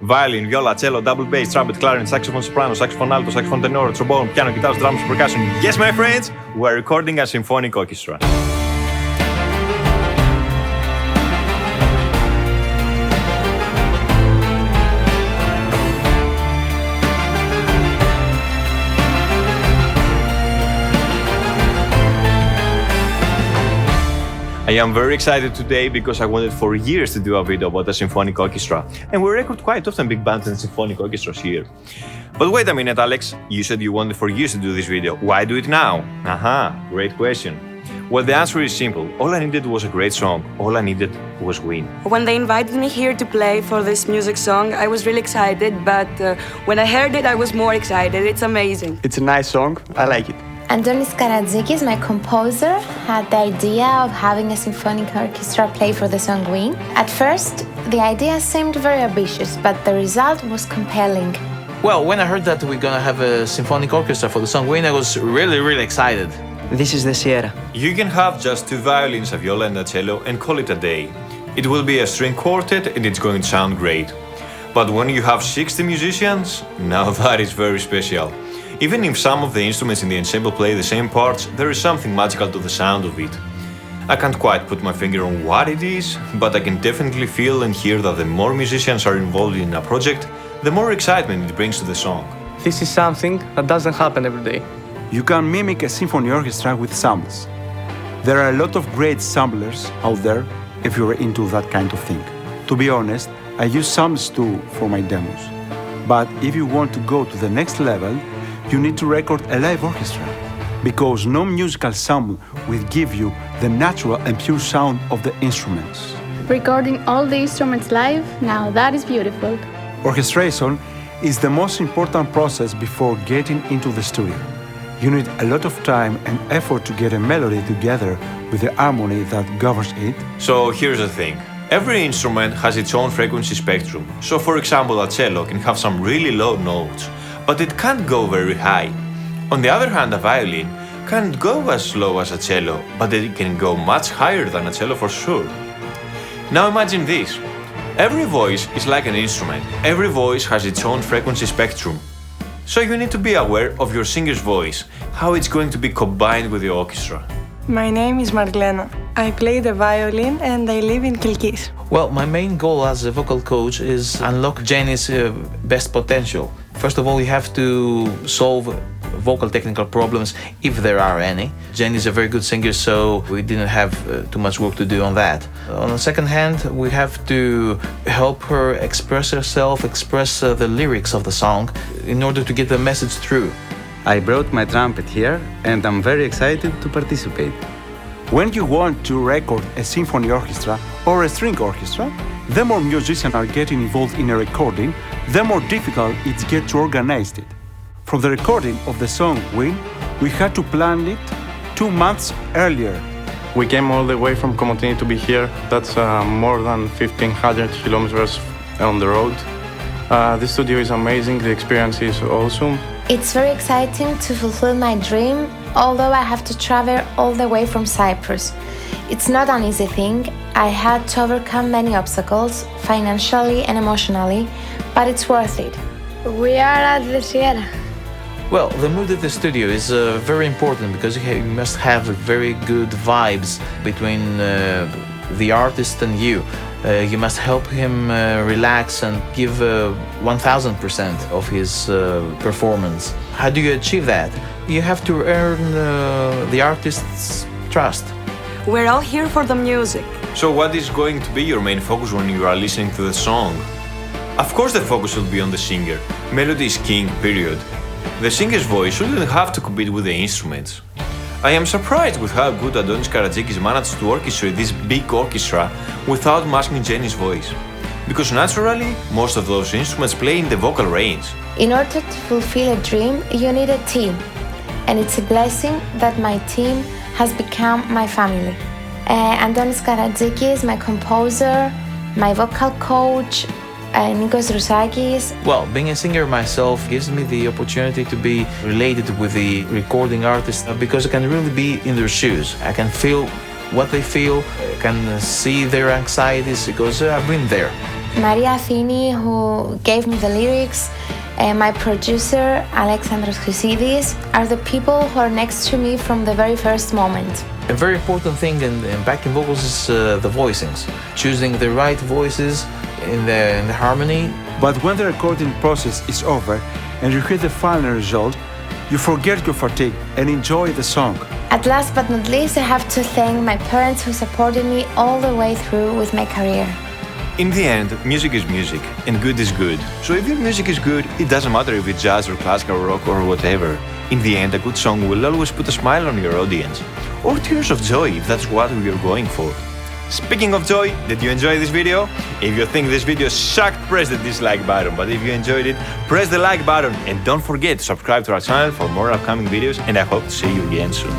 violin, viola, cello, double bass, trumpet, clarinet, saxophone soprano, saxophone alto, saxophone tenor, trombone, piano, guitars, drums, percussion. Yes, my friends, we're recording a symphonic orchestra. I am very excited today because I wanted for years to do a video about a symphonic orchestra, and we record quite often big bands and symphonic orchestras here. But wait a minute, Alex, you said you wanted for years to do this video. Why do it now? Great question. Well, the answer is simple. All I needed was a great song. All I needed was wind. When they invited me here to play for this music song, I was really excited, but when I heard it, I was more excited. It's amazing. It's a nice song. I like it. Antonis Karatzikis, my composer, had the idea of having a symphonic orchestra play for the song Wind. At first, the idea seemed very ambitious, but the result was compelling. Well, when I heard that we're gonna have a symphonic orchestra for the song Wind, I was really excited. This is the Sierra. You can have just 2 violins, a viola and a cello, and call it a day. It will be a string quartet and it's going to sound great. But when you have 60 musicians, now that is very special. Even if some of the instruments in the ensemble play the same parts, there is something magical to the sound of it. I can't quite put my finger on what it is, but I can definitely feel and hear that the more musicians are involved in a project, the more excitement it brings to the song. This is something that doesn't happen every day. You can mimic a symphony orchestra with samples. There are a lot of great samplers out there if you're into that kind of thing. To be honest, I use samples too for my demos. But if you want to go to the next level, you need to record a live orchestra, because no musical sample will give you the natural and pure sound of the instruments. Recording all the instruments live, now that is beautiful. Orchestration is the most important process before getting into the studio. You need a lot of time and effort to get a melody together with the harmony that governs it. So here's the thing. Every instrument has its own frequency spectrum. So for example, a cello can have some really low notes, but it can't go very high. On the other hand, a violin can't go as low as a cello, but it can go much higher than a cello for sure. Now imagine this. Every voice is like an instrument. Every voice has its own frequency spectrum. So you need to be aware of your singer's voice, how it's going to be combined with the orchestra. My name is Marglena. I play the violin and I live in Kilkis. Well, my main goal as a vocal coach is unlock Jenny's best potential. First of all, you have to solve vocal technical problems, if there are any. Jenny is a very good singer, so we didn't have too much work to do on that. On the second hand, we have to help her express herself, express the lyrics of the song in order to get the message through. I brought my trumpet here and I'm very excited to participate. When you want to record a symphony orchestra or a string orchestra, the more musicians are getting involved in a recording, the more difficult it gets to organize it. For the recording of the song Wind, we had to plan it 2 months earlier. We came all the way from Komotini to be here. That's more than 1,500 kilometers on the road. The studio is amazing, the experience is awesome. It's very exciting to fulfill my dream, although I have to travel all the way from Cyprus. It's not an easy thing. I had to overcome many obstacles, financially and emotionally, but it's worth it. We are at the Sierra. Well, the mood at the studio is very important because you must have very good vibes between the artist and you. You must help him relax and give 1000% of his performance. How do you achieve that? You have to earn the artist's trust. We're all here for the music. So what is going to be your main focus when you are listening to the song? Of course the focus will be on the singer. Melody is king, period. The singer's voice shouldn't have to compete with the instruments. I am surprised with how good Antonis Karatzikis managed to orchestrate this big orchestra without masking Jenny's voice. Because naturally, most of those instruments play in the vocal range. In order to fulfill a dream, you need a team. And it's a blessing that my team has become my family. Antonis Karatzikis, my composer, my vocal coach, Nikos Roussakis. Well, being a singer myself gives me the opportunity to be related with the recording artist because I can really be in their shoes. I can feel what they feel, I can see their anxieties because I've been there. Maria Athini, who gave me the lyrics, my producer, Alexandros Chrysidis, are the people who are next to me from the very first moment. A very important thing in backing vocals is the voicings. Choosing the right voices in the harmony. But when the recording process is over and you hear the final result, you forget your fatigue and enjoy the song. At last but not least, I have to thank my parents who supported me all the way through with my career. In the end, music is music, and good is good. So if your music is good, it doesn't matter if it's jazz or classical rock or whatever. In the end, a good song will always put a smile on your audience. Or tears of joy, if that's what we're going for. Speaking of joy, did you enjoy this video? If you think this video sucked, press the dislike button. But if you enjoyed it, press the like button. And don't forget to subscribe to our channel for more upcoming videos. And I hope to see you again soon.